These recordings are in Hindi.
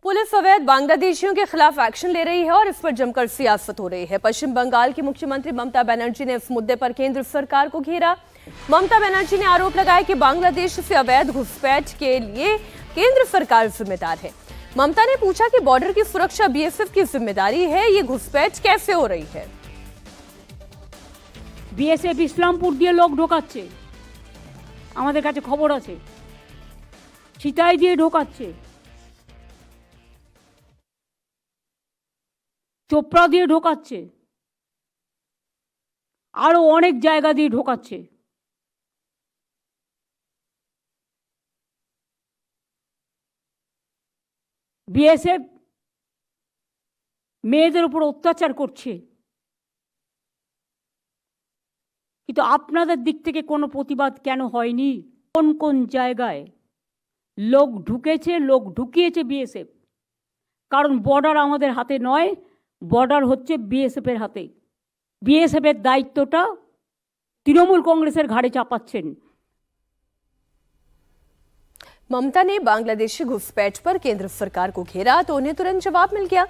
पुलिस अवैध बांग्लादेशियों के खिलाफ एक्शन ले रही है और इस पर जमकर सियासत हो रही है। पश्चिम बंगाल की मुख्यमंत्री ममता बनर्जी ने इस मुद्दे पर केंद्र सरकार को घेरा। ममता बनर्जी ने आरोप लगाया कि बांग्लादेश से अवैध घुसपैठ के लिए केंद्र सरकार जिम्मेदार है। ममता ने पूछा कि बॉर्डर की सुरक्षा बीएसएफ की जिम्मेदारी है, ये घुसपैठ कैसे हो रही है? বিএসএফ ইসলামপুর দিয়ে লোক ঢোকাচ্ছে, আমাদের কাছে খবর আছে। সিতাই দিয়ে ঢোকাচ্ছে, চোপড়া দিয়ে ঢোকাচ্ছে, আরো অনেক জায়গা দিয়ে ঢোকাচ্ছে। বিএসএফ মেয়েদের উপর অত্যাচার করছে, কিন্তু আপনাদের দিক থেকে কোনো প্রতিবাদ কেন হয়নি? কোন কোন জায়গায় লোক ঢুকেছে, লোক ঢুকিয়েছে বিএসএফ? কারণ বর্ডার আমাদের হাতে নয়, বর্ডার হচ্ছে বিএসএফের হাতে। বিএসএফের দায়িত্বটা তৃণমূল কংগ্রেসের ঘাড়ে চাপাচ্ছেন। ममता ने बांग्लादेशी घुसपैठ पर केंद्र सरकार को घेरा तो उन्हें तुरंत जवाब मिल गया।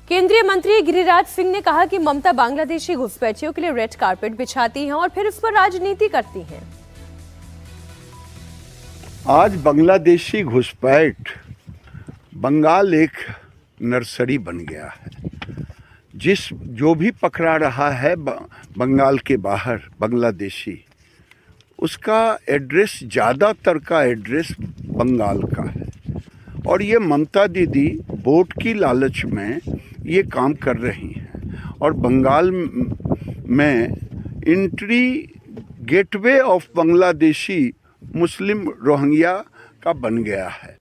केंद्रीय मंत्री गिरिराज सिंह ने कहा कि ममता बांग्लादेशी घुसपैठियों के लिए रेड कारपेट बिछाती हैं और फिर इस पर राजनीति करती हैं। आज बांग्लादेशी घुसपैठ बंगाल एक नर्सरी बन गया है। जो भी पकड़ा रहा है बंगाल के बाहर बांग्लादेशी, उसका एड्रेस, ज़्यादातर का एड्रेस बंगाल का है। और ये ममता दीदी वोट की लालच में ये काम कर रही हैं और बंगाल में entry gateway of Bangladeshi Muslim Rohingya का बन गया है।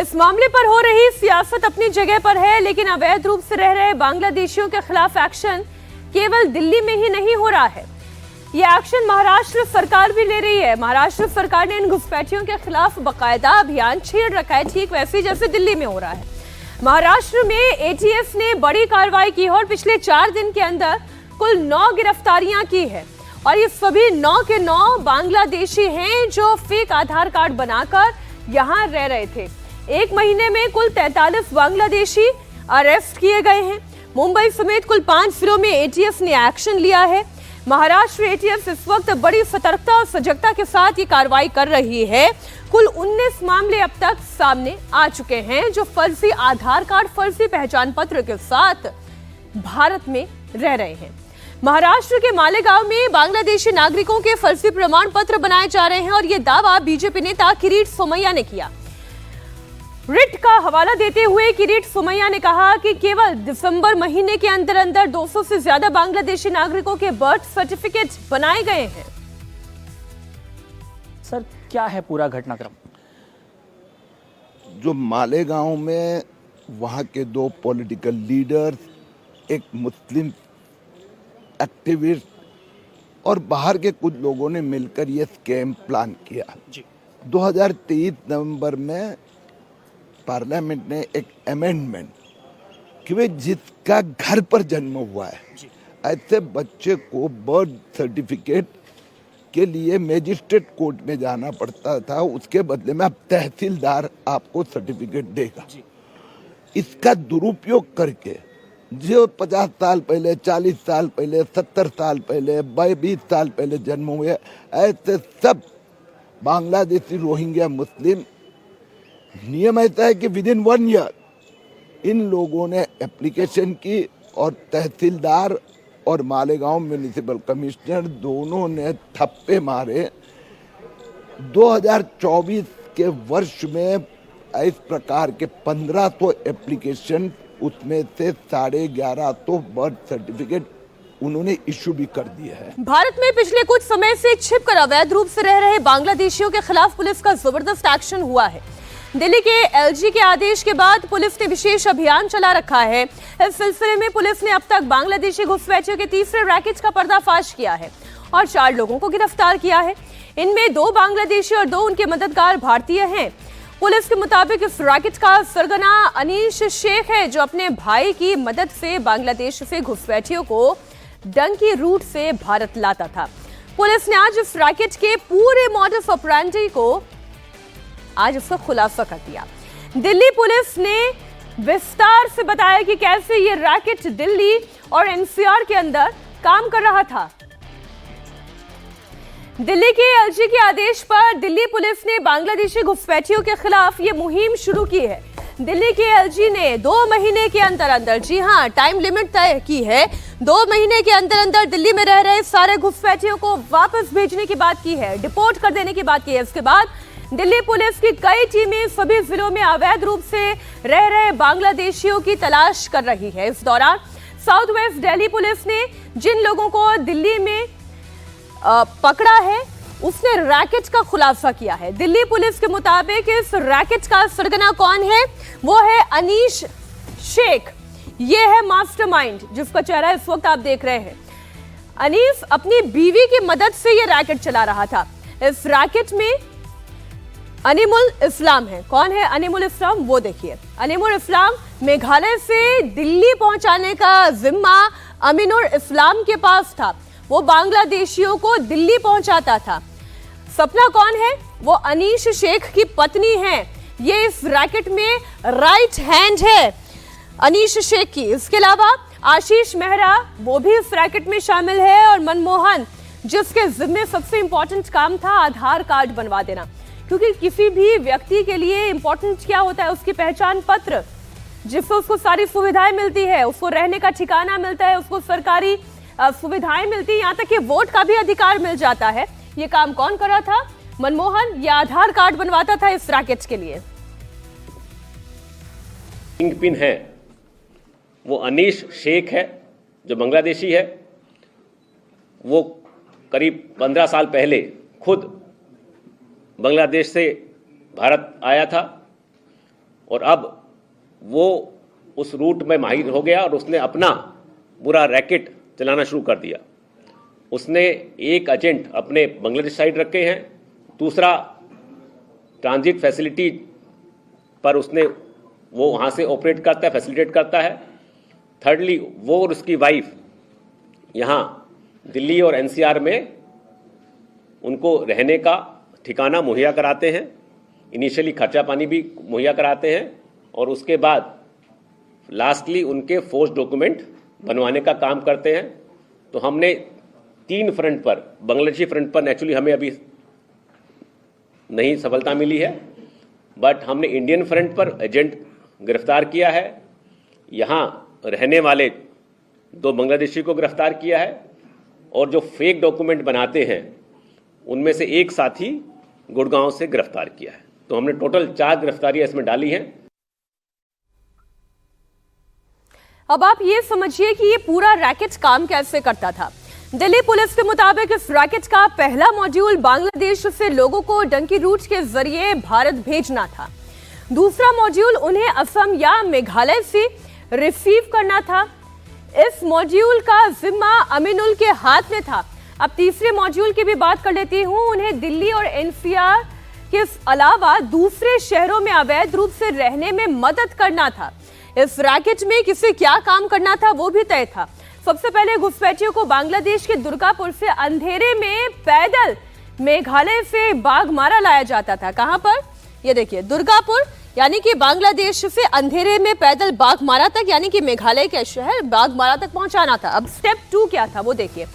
इस मामले पर हो रही सियासत अपनी जगह पर है, लेकिन अवैध रूप से रह रहे बांग्लादेशियों के खिलाफ एक्शन केवल दिल्ली में ही नहीं हो रहा है। ये एक्शन महाराष्ट्र सरकार भी ले रही है। महाराष्ट्र सरकार ने इन घुसपैठियों के खिलाफ बाकायदा अभियान छेड़ रखा है, ठीक वैसे जैसे दिल्ली में हो रहा है। महाराष्ट्र में एटीएस ने बड़ी कार्रवाई की है और पिछले 4 दिन के अंदर कुल 9 गिरफ्तारियां की है और ये सभी 9 के 9 बांग्लादेशी हैं जो फेक आधार कार्ड बनाकर यहां रह रहे थे। 1 महीने में कुल 43 बांग्लादेशी अरेस्ट किए गए हैं। मुंबई समेत कुल 5 जिलों में एटीएस ने एक्शन लिया है। महाराष्ट्र एटीएस इस वक्त बड़ी सतर्कता और सजगता के साथ ये कार्रवाई कर रही है। कुल 19 मामले अब तक सामने आ चुके हैं जो फर्जी आधार कार्ड, फर्जी पहचान पत्र के साथ भारत में रह रहे हैं। महाराष्ट्र के मालेगांव में बांग्लादेशी नागरिकों के फर्जी प्रमाण पत्र बनाए जा रहे हैं और ये दावा बीजेपी नेता किरीट सोमैया ने किया। रिट का हवाला देते हुए किरीट सोमैया ने कहा कि केवल दिसंबर महीने के अंदर अंदर 200 से ज्यादा बांग्लादेशी नागरिकों के बर्थ सर्टिफिकेट बनाए गए हैं। सर, क्या है पूरा घटनाक्रम? जो मालेगांव में वहाँ के 2 पॉलिटिकल लीडर्स, एक मुस्लिम एक्टिविस्ट और बाहर के कुछ लोगों ने मिलकर ये स्कैम प्लान किया। 2023 नवंबर में पार्लियामेंट ने एक अमेंडमेंट कि वे जिसका घर पर जन्म हुआ है, ऐसे बच्चे को बर्थ सर्टिफिकेट के लिए मजिस्ट्रेट कोर्ट में जाना पड़ता था, उसके बदले में अब तहसीलदार आपको सर्टिफिकेट देगा। इसका दुरुपयोग करके जो 50 साल पहले, 40 साल पहले, 70 साल पहले, 20 साल पहले जन्म हुए, ऐसे सब बांग्लादेशी रोहिंग्या मुस्लिम, नियम ऐसा है कि विद इन 1 ईयर इन लोगों ने एप्लीकेशन की और तहसीलदार और मालेगांव म्यूनिसिपल कमिश्नर दोनों ने थप्पे मारे। 2024 के वर्ष में इस प्रकार के 1500 एप्लीकेशन, उसमें से 1150 बर्थ सर्टिफिकेट उन्होंने इश्यू भी कर दिया है। भारत में पिछले कुछ समय से छिपकर अवैध रूप से रह रहे बांग्लादेशियों के खिलाफ पुलिस का जबरदस्त एक्शन हुआ है। दिल्ली के एलजी के आदेश के बाद पुलिस ने विशेष अभियान चला रखा है। इस सिलसिले में पुलिस ने अब तक बांग्लादेशी घुसपैठियों के तीसरे रैकेट का पर्दाफाश किया है और 4 लोगों को गिरफ्तार किया है। इनमें 2 बांग्लादेशी और 2 उनके मददगार भारतीय हैं। पुलिस के मुताबिक इस रैकेट का सरगना अनीश शेख है, जो अपने भाई की मदद से बांग्लादेश से घुसपैठियों को डंकी रूट से भारत लाता था। पुलिस ने आज इस रैकेट के पूरे मॉडस ऑपरेंडी को आज इसका खुलासा कर दिया। दिल्ली पुलिस ने विस्तार से बताया कि कैसे ये रैकेट दिल्ली और एनसीआर के अंदर काम कर रहा था। दिल्ली के एलजी के आदेश पर दिल्ली पुलिस ने बांग्लादेशी घुसपैठियों के खिलाफ ये मुहिम शुरू की है। दिल्ली के एलजी ने 2 महीने के अंदर, जी हां, टाइम लिमिट तय की है, 2 महीने के अंदर दिल्ली में रह रहे सारे घुसपैठियों को वापस भेजने की बात की है, डिपोर्ट कर देने की बात की है। इसके बाद दिल्ली पुलिस की कई टीमें सभी जिलों में अवैध रूप से रह रहे बांग्लादेशियों की तलाश कर रही है। इस दौरान साउथ वेस्ट दिल्ली पुलिस ने जिन लोगों को दिल्ली में पकड़ा है उसने रैकेट का खुलासा किया है। दिल्ली पुलिस के मुताबिक इस रैकेट का सरगना कौन है? वो है अनीश शेख। ये है मास्टरमाइंड जिसका चेहरा इस वक्त आप देख रहे हैं। अनीस अपनी बीवी की मदद से ये रैकेट चला रहा था। इस रैकेट में अनीमुल इस्लाम है। कौन है अनीमुल इस्लाम? वो देखिए। अनीमुल इस्लाम मेघालय से दिल्ली पहुंचाने का जिम्मा अमीनुल इस्लाम के पास था। वो बांग्लादेशियों को दिल्ली पहुंचाता था। सपना कौन है? वो अनीश शेख की पत्नी है। ये इस रैकेट में राइट हैंड है अनीश शेख की। इसके अलावा आशीष मेहरा वो भी इस रैकेट में शामिल है, और मनमोहन जिसके जिम्मे सबसे इंपॉर्टेंट काम था आधार कार्ड बनवा देना, क्योंकि किसी भी व्यक्ति के लिए इंपॉर्टेंट क्या होता है? उसकी पहचान पत्र, जिससे उसको सारी सुविधाएं मिलती है, उसको रहने का ठिकाना मिलता है, उसको सरकारी सुविधाएं मिलती है, यहाँ तक कि वोट का भी अधिकार मिल जाता है। ये काम कौन कर रहा था? मनमोहन। ये आधार कार्ड बनवाता था इस रैकेट के लिए। किंगपिन है वो अनीश शेख है, जो बांग्लादेशी है। वो करीब 15 साल पहले खुद बांग्लादेश से भारत आया था, और अब वो उस रूट में माहिर हो गया और उसने अपना पूरा रैकेट चलाना शुरू कर दिया। उसने एक एजेंट अपने बांग्लादेश साइड रखे हैं, दूसरा ट्रांजिट फैसिलिटी पर वो वहाँ से ऑपरेट करता है, फैसिलिटेट करता है। थर्डली वो और उसकी वाइफ यहाँ दिल्ली और एनसीआर में उनको रहने का ठिकाना मुहैया कराते हैं। इनिशियली खर्चा पानी भी मुहैया कराते हैं, और उसके बाद लास्टली उनके फोर्स डॉक्यूमेंट बनवाने का काम करते हैं। तो हमने 3 फ्रंट पर, बांग्लादेशी फ्रंट पर नेचुरली हमें अभी नहीं सफलता मिली है, बट हमने इंडियन फ्रंट पर एजेंट गिरफ्तार किया है। यहाँ रहने वाले 2 बांग्लादेशी को गिरफ्तार किया है, और जो फेक डॉक्यूमेंट बनाते हैं उनमें से एक साथी गुड़गांव से गिरफ्तार किया है। तो हमने टोटल 4 गिरफ्तारियां इसमें डाली हैं। अब आप ये समझिए कि ये पूरा रैकेट काम कैसे करता था। दिल्ली पुलिस के मुताबिक इस रैकेट का पहला मॉड्यूल बांग्लादेश से लोगों को डंकी रूट के जरिए भारत भेजना था। दूसरा मॉड्यूल उन्हें असम या मेघालय से रिसीव करना था। इस मॉड्यूल का जिम्मा अमीनुल के हाथ में था। अब तीसरे मॉड्यूल की भी बात कर लेती हूँ। उन्हें दिल्ली और एनसीआर के अलावा दूसरे शहरों में अवैध रूप से रहने में मदद करना था। इस रैकेट में किसे क्या काम करना था वो भी तय था। सबसे पहले घुसपैठियों को बांग्लादेश के दुर्गापुर से अंधेरे में पैदल मेघालय से बाघमारा लाया जाता था। कहां पर? ये देखिए, दुर्गापुर, यानी कि बांग्लादेश से अंधेरे में पैदल बाघमारा तक, यानी कि मेघालय के शहर बाघमारा तक पहुंचाना था। अब स्टेप 2 क्या था वो देखिए।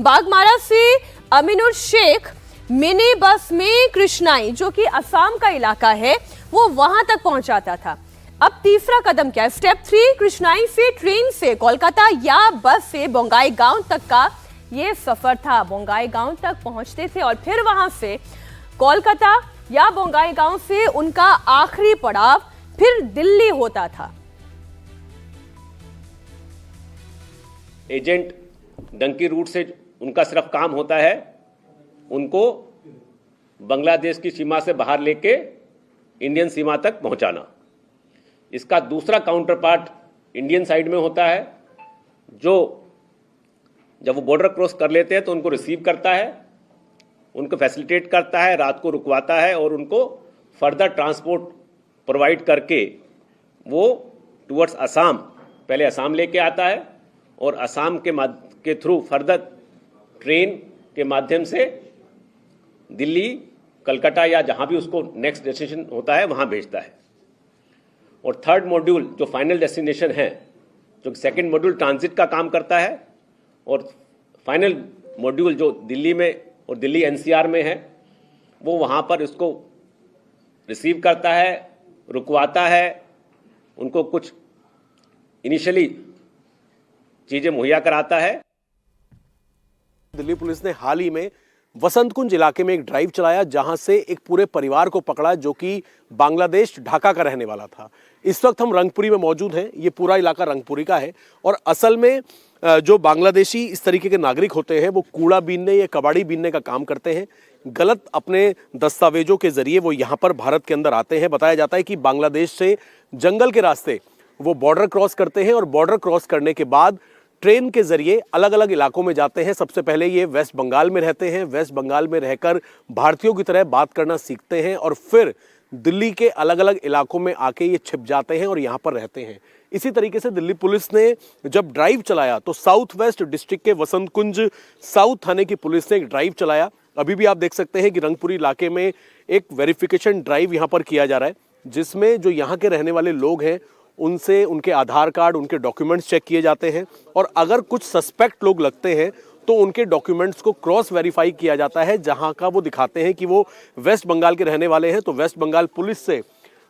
बाघमारा से अमीनुल शेख मिनी बस में कृष्णाई, जो कि असम का इलाका है, वो वहां तक पहुंचाता था। अब तीसरा कदम क्या है? स्टेप 3, कृष्णाई से ट्रेन से कोलकाता या बस से बोंगाईगांव तक का ये सफर था। बोंगाईगांव तक पहुंचते थे और फिर वहां से कोलकाता या बोंगाईगांव से उनका आखिरी पड़ाव फिर दिल्ली होता था। एजेंट डंकी रूट से उनका सिर्फ काम होता है उनको बांग्लादेश की सीमा से बाहर लेके इंडियन सीमा तक पहुंचाना। इसका दूसरा काउंटर पार्ट इंडियन साइड में होता है, जो जब वो बॉर्डर क्रॉस कर लेते हैं तो उनको रिसीव करता है, उनको फैसिलिटेट करता है, रात को रुकवाता है और उनको फर्दर ट्रांसपोर्ट प्रोवाइड करके वो टुवर्ड्स असम, पहले असम लेके आता है और असम के थ्रू फर्दर ट्रेन के माध्यम से दिल्ली कलकत्ता या जहां भी उसको नेक्स्ट डेस्टिनेशन होता है वहां भेजता है। और थर्ड मॉड्यूल जो फाइनल डेस्टिनेशन है, जो सेकंड मॉड्यूल ट्रांजिट का काम करता है, और फाइनल मॉड्यूल जो दिल्ली में और दिल्ली एनसीआर में है, वो वहां पर इसको रिसीव करता है, रुकवाता है, उनको कुछ इनिशियली चीजें मुहैया कराता है। दिल्ली पुलिस ने हाल ही में वसंत कुंज इलाके में एक ड्राइव चलाया, जहां से एक पूरे परिवार को पकड़ा जो कि बांग्लादेश ढाका का रहने वाला था। इस वक्त हम रंगपुरी में मौजूद हैं। ये पूरा इलाका रंगपुरी का है और असल में जो बांग्लादेशी इस तरीके के नागरिक होते हैं वो कूड़ा बीनने या कबाड़ी बीनने का काम करते हैं। गलत अपने दस्तावेजों के जरिए वो यहाँ पर भारत के अंदर आते हैं। बताया जाता है कि बांग्लादेश से जंगल के रास्ते वो बॉर्डर क्रॉस करते हैं और बॉर्डर क्रॉस करने के बाद ट्रेन के जरिए अलग अलग इलाकों में जाते हैं। सबसे पहले ये वेस्ट बंगाल में रहते हैं, वेस्ट बंगाल में रहकर भारतीयों की तरह बात करना सीखते हैं और फिर दिल्ली के अलग अलग इलाकों में आके ये छिप जाते हैं और यहाँ पर रहते हैं। इसी तरीके से दिल्ली पुलिस ने जब ड्राइव चलाया तो साउथ वेस्ट डिस्ट्रिक्ट के वसंत कुंज साउथ थाने की पुलिस ने एक ड्राइव चलाया। अभी भी आप देख सकते हैं कि रंगपुरी इलाके में एक वेरिफिकेशन ड्राइव यहाँ पर किया जा रहा है, जिसमें जो यहाँ के रहने वाले लोग हैं उनसे उनके आधार कार्ड, उनके डॉक्यूमेंट्स चेक किए जाते हैं और अगर कुछ सस्पेक्ट लोग लगते हैं तो उनके डॉक्यूमेंट्स को क्रॉस वेरीफाई किया जाता है। जहां का वो दिखाते हैं कि वो वेस्ट बंगाल के रहने वाले हैं तो वेस्ट बंगाल पुलिस से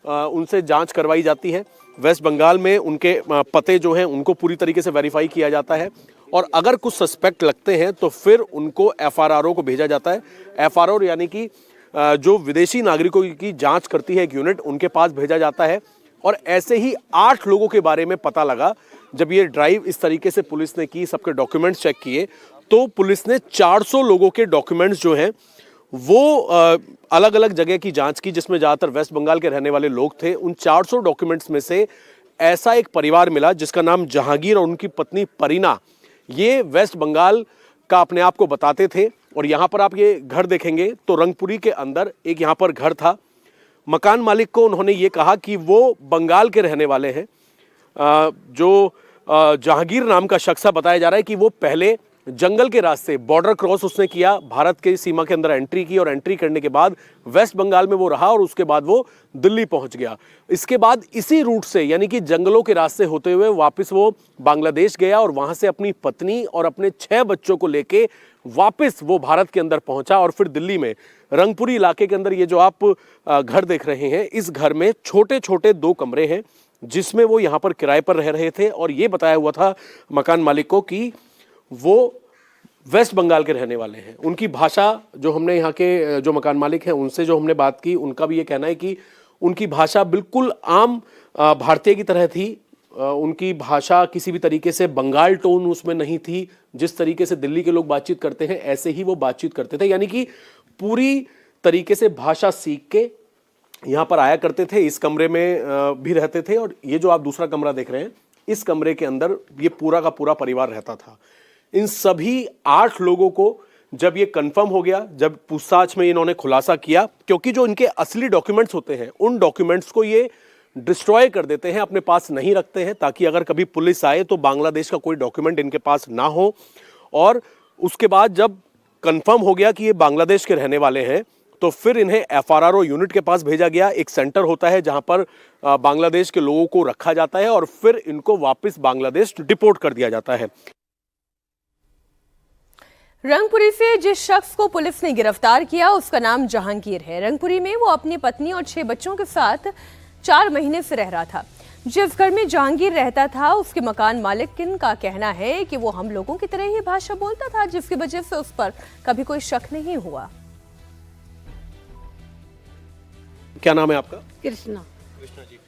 उनसे जांच करवाई जाती है। वेस्ट बंगाल में उनके पते जो हैं उनको पूरी तरीके से वेरीफाई किया जाता है और अगर कुछ सस्पेक्ट लगते हैं तो फिर उनको एफआरआरओ को भेजा जाता है। एफआरआरओ यानी कि जो विदेशी नागरिकों की जाँच करती है एक यूनिट, उनके पास भेजा जाता है। और ऐसे ही 8 लोगों के बारे में पता लगा जब ये ड्राइव इस तरीके से पुलिस ने की, सबके डॉक्यूमेंट्स चेक किए तो पुलिस ने 400 लोगों के डॉक्यूमेंट्स जो हैं वो अलग अलग जगह की जांच की, जिसमें ज़्यादातर वेस्ट बंगाल के रहने वाले लोग थे। उन 400 डॉक्यूमेंट्स में से ऐसा एक परिवार मिला जिसका नाम जहांगीर और उनकी पत्नी परीना, ये वेस्ट बंगाल का अपने आप को बताते थे। और यहाँ पर आप ये घर देखेंगे तो रंगपुरी के अंदर एक यहाँ पर घर था। मकान मालिक को उन्होंने ये कहा कि वो बंगाल के रहने वाले हैं। जो जहांगीर नाम का शख्स बताया जा रहा है कि वो पहले जंगल के रास्ते बॉर्डर क्रॉस उसने किया, भारत के सीमा के अंदर एंट्री की और एंट्री करने के बाद वेस्ट बंगाल में वो रहा और उसके बाद वो दिल्ली पहुंच गया। इसके बाद इसी रूट से यानी कि जंगलों के रास्ते होते हुए वापस वो बांग्लादेश गया और वहां से अपनी पत्नी और अपने 6 बच्चों को लेके वापस वो भारत के अंदर पहुंचा और फिर दिल्ली में रंगपुरी इलाके के अंदर ये जो आप घर देख रहे हैं, इस घर में छोटे छोटे 2 कमरे हैं जिसमें वो यहाँ पर किराए पर रह रहे थे। और ये बताया हुआ था मकान मालिक को कि वो वेस्ट बंगाल के रहने वाले हैं। उनकी भाषा जो हमने यहाँ के जो मकान मालिक हैं उनसे जो हमने बात की, उनका भी ये कहना है कि उनकी भाषा बिल्कुल आम भारतीय की तरह थी। उनकी भाषा किसी भी तरीके से बंगाल टोन उसमें नहीं थी। जिस तरीके से दिल्ली के लोग बातचीत करते हैं ऐसे ही वो बातचीत करते थे, यानी कि पूरी तरीके से भाषा सीख के यहाँ पर आया करते थे। इस कमरे में भी रहते थे और ये जो आप दूसरा कमरा देख रहे हैं, इस कमरे के अंदर ये पूरा का पूरा परिवार रहता था। इन सभी 8 लोगों को जब ये कंफर्म हो गया, जब पूछताछ में इन्होंने खुलासा किया, क्योंकि जो इनके असली डॉक्यूमेंट्स होते हैं उन डॉक्यूमेंट्स को ये डिस्ट्रॉय कर देते हैं, अपने पास नहीं रखते हैं, ताकि अगर कभी पुलिस आए तो बांग्लादेश का कोई डॉक्यूमेंट इनके पास ना हो। और उसके बाद जब कंफर्म हो गया कि ये बांग्लादेश के रहने वाले हैं तो फिर इन्हें एफआरआरओ यूनिट के पास भेजा गया। एक सेंटर होता है जहां पर बांग्लादेश के लोगों को रखा जाता है और फिर इनको वापस बांग्लादेश डिपोर्ट कर दिया जाता है। रंगपुरी से जिस शख्स को पुलिस ने गिरफ्तार किया उसका नाम जहांगीर है। रंगपुरी में वो अपनी पत्नी और 6 बच्चों के साथ 4 महीने से रह रहा था। जिस घर में जहांगीर रहता था उसके मकान मालिक का कहना है कि वो हम लोगों की तरह ही भाषा बोलता था, जिसकी वजह से उस पर कभी कोई शक नहीं हुआ। क्या नाम है आपका? कृष्णा। कृष्णा जी।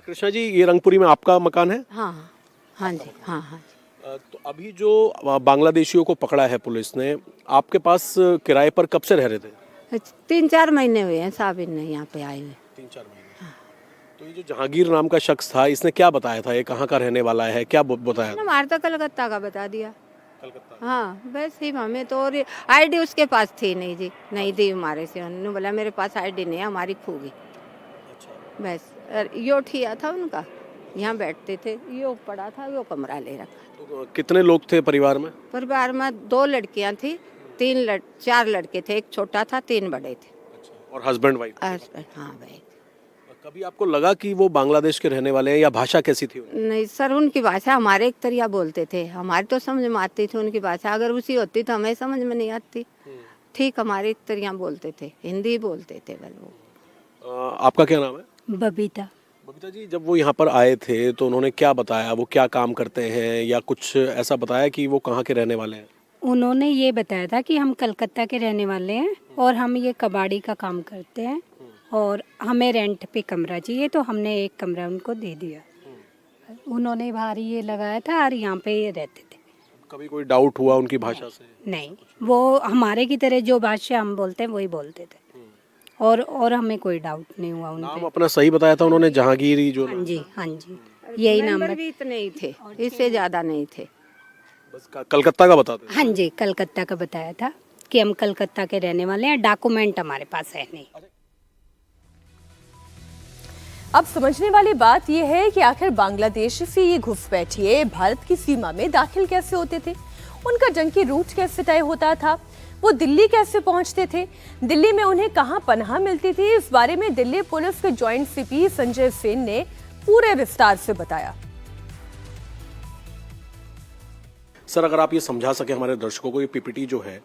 कृष्णा जी, ये रंगपुरी में आपका मकान है? हाँ हाँ जी, हाँ हाँ। तो अभी जो बांग्लादेशियों को पकड़ा है पुलिस ने, आपके पास किराए पर कब से रह रहे थे? 3-4 महीने हुए हैं साहब इन्हें यहाँ पे आए हुए। 3-4 महीने। हाँ। तो ये जो जहांगीर नाम का शख्स था, इसने क्या बताया था? ये कहाँ का रहने वाला है, क्या बताया? हमारे तो कलकत्ता का बता दिया। कलकत्ता? हाँ बस ही, हमें तो और आईडी उसके पास थी नहीं जी, नहीं दी हमारे से। उन्होंने बोला मेरे पास आईडी नहीं है, हमारी खो गई। अच्छा। बस यो ठिया था उनका, यहाँ बैठते थे, यो पड़ा था, वो कमरा ले रखा। तो कितने लोग थे परिवार में? परिवार में 2 लड़कियाँ थी, 4 लड़के थे, एक छोटा था, 3 बड़े थे। और हस्बैंड वाइफ? हस्बैंड, हाँ भाई। कभी आपको लगा कि वो बांग्लादेश के रहने वाले हैं, या भाषा कैसी थी उनकी? नहीं सर, उनकी भाषा हमारे एक तरिया बोलते थे, हमारी तो समझ में आती थी उनकी भाषा, अगर उसी होती तो हमें समझ में नहीं आती। ठीक हमारे एक तरिया बोलते थे, हिंदी बोलते थे वो। आपका क्या नाम है? बबीता। बबीता जी, जब वो यहाँ पर आए थे तो उन्होंने क्या बताया, वो क्या काम करते हैं, या कुछ ऐसा बताया कि वो कहाँ के रहने वाले हैं? उन्होंने ये बताया था कि हम कलकत्ता के रहने वाले हैं और हम ये कबाड़ी का काम करते हैं और हमें रेंट पे कमरा चाहिए, तो हमने एक कमरा उनको दे दिया। उन्होंने बाहर ये लगाया था और यहाँ पे ये रहते थे। कभी कोई डाउट हुआ उनकी भाषा से? नहीं, वो हमारे की तरह जो भाषा हम बोलते हैं वही बोलते थे, और हमें कोई डाउट नहीं हुआ उन नाम पे। अपना सही बताया था उन्होंने, जहांगीरी जो? हाँ जी, हाँ जी, यही नाम मेंबर भी इतने ही थे, इससे ज्यादा नहीं थे। बस कलकत्ता का बताते थे? हाँ जी, कलकत्ता का बताया था कि हम कलकत्ता के रहने वाले हैं, डॉक्यूमेंट हमारे पास है नहीं। अब समझने वाली बात यह है कि आखिर बांग्लादेश से ये घुसपैठिए भारत की सीमा में दाखिल कैसे होते थे, उनका जंगी रूट कैसे तय होता था, वो दिल्ली कैसे पहुंचते थे, दिल्ली में उन्हें कहां पनाह मिलती थी। इस बारे में दिल्ली पुलिस के जॉइंट सीपी संजय सेन ने पूरे विस्तार से बताया। सर, अगर आप ये समझा सके हमारे दर्शकों को, ये पीपीटी जो है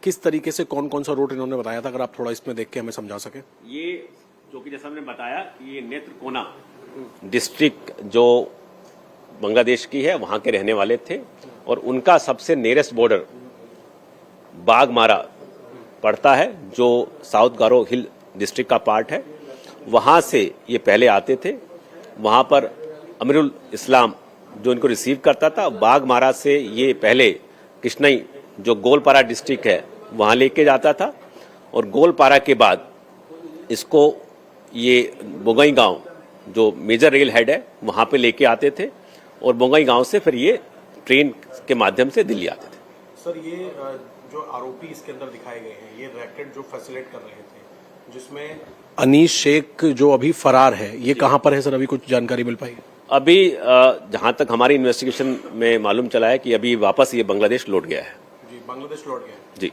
किस तरीके से, कौन कौन सा रूट इन्होंने बताया था, अगर आप थोड़ा इसमें देख के हमें समझा सके। ये जो कि जैसा हमने बताया, ये नेत्रकोना डिस्ट्रिक्ट जो बांग्लादेश की है वहां के रहने वाले थे, और उनका सबसे नियरेस्ट बॉर्डर बागमारा पड़ता है, जो साउथ गारो हिल डिस्ट्रिक्ट का पार्ट है। वहां से ये पहले आते थे, वहां पर अमीरुल इस्लाम जो इनको रिसीव करता था। बागमारा से ये पहले कृष्णई जो गोलपारा डिस्ट्रिक्ट है वहां लेके जाता था, और गोलपारा के बाद इसको ये बोंगई गांव जो मेजर रेल हेड है वहां पे लेके आते थे, और बोंगई गांव से फिर ये ट्रेन के माध्यम से दिल्ली आते थे। सर, ये जो आरोपी इसके अंदर दिखाए गए हैं, ये रैकेट जो फैसिलिटेट कर रहे थे, जिसमें अनीश शेख जो अभी फरार है, ये कहां पर है सर? अभी कुछ जानकारी मिल पाई? अभी जहां तक हमारी इन्वेस्टिगेशन में मालूम चला है कि अभी वापस ये बांग्लादेश लौट गया है। जी, बांग्लादेश लौट गया है जी।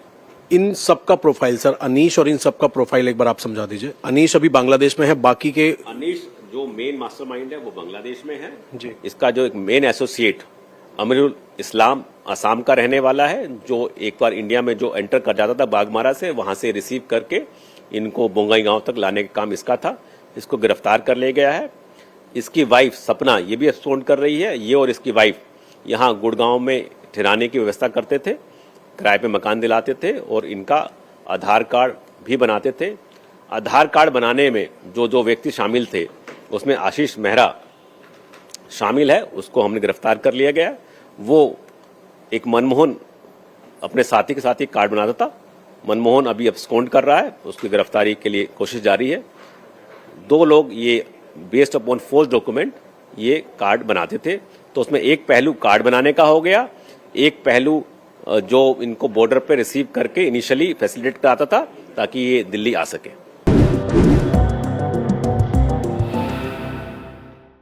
इन सब का प्रोफाइल सर, अनीश और इन सब का प्रोफाइल एक बार आप समझा दीजिए। अनीश अभी बांग्लादेश में है, बाकी के? अनीश जो मेन मास्टरमाइंड है वो बांग्लादेश में है जी। इसका जो एक मेन एसोसिएट अमीरुल इस्लाम असम का रहने वाला है, जो एक बार इंडिया में जो एंटर कर जाता था बागमारा से, वहां से रिसीव करके इनको बोंगई गांव तक लाने का काम इसका था। इसको गिरफ्तार कर ले गया है। इसकी वाइफ सपना ये भी एब्सकॉन्ड कर रही है। ये और इसकी वाइफ यहाँ गुड़गांव में ठहराने की व्यवस्था करते थे, किराए पे मकान दिलाते थे, और इनका आधार कार्ड भी बनाते थे। आधार कार्ड बनाने में जो जो व्यक्ति शामिल थे उसमें आशीष मेहरा शामिल है, उसको हमने गिरफ्तार कर लिया गया। वो एक मनमोहन अपने साथी के साथ ही कार्ड बनाता था। मनमोहन अभी एब्सकॉन्ड कर रहा है, उसकी गिरफ्तारी के लिए कोशिश जारी है। 2 लोग ये बेस्ड अपॉन फोर्स डॉक्यूमेंट ये कार्ड बनाते थे, तो उसमें एक पहलू कार्ड बनाने का हो गया, एक पहलू जो इनको बॉर्डर पे रिसीव करके इनिशियली फैसिलिटेट कराता था ताकि ये दिल्ली आ सके।